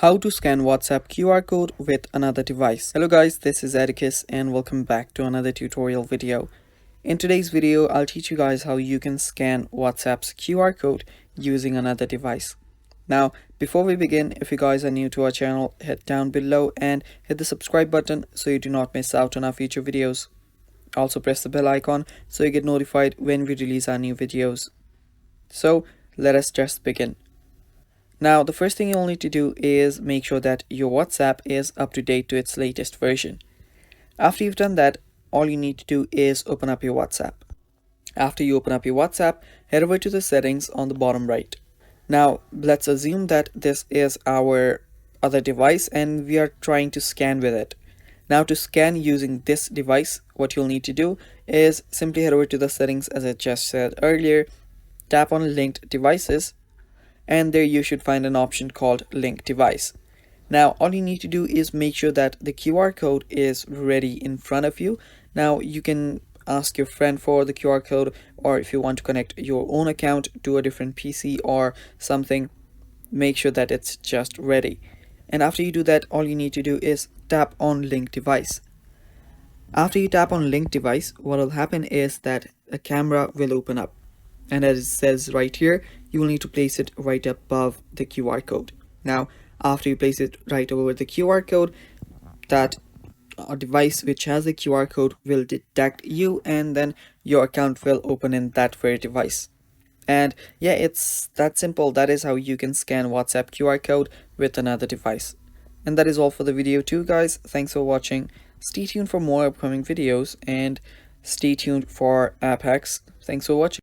How to scan WhatsApp QR code with another device. Hello guys, this is Atticus and welcome back to another tutorial video. In today's video, I'll teach you guys how you can scan WhatsApp's QR code using another device. Now, before we begin, if you guys are new to our channel, head down below and hit the subscribe button so you do not miss out on our future videos. Also press the bell icon so you get notified when we release our new videos. So, let us just begin. Now, the first thing you'll need to do is make sure that your WhatsApp is up to date to its latest version. After you've done that, all you need to do is open up your WhatsApp. After you open up your WhatsApp, head over to the settings on the bottom right. Now, let's assume that this is our other device and we are trying to scan with it. Now, to scan using this device, what you'll need to do is simply head over to the settings as I just said earlier, tap on linked devices, and there you should find an option called link device. Now all you need to do is make sure that the QR code is ready in front of you. Now you can ask your friend for the QR code, or if you want to connect your own account to a different PC or something, make sure that it's just ready. And after you do that, all you need to do is tap on link device. After you tap on link device, what will happen is that a camera will open up. And as it says right here, you will need to place it right above the QR code. Now, after you place it right over the QR code, that device which has the QR code will detect you, and then your account will open in that very device. And yeah, it's that simple. That is how you can scan WhatsApp QR code with another device. And that is all for the video too, guys. Thanks for watching. Stay tuned for more upcoming videos and stay tuned for app hacks. Thanks for watching.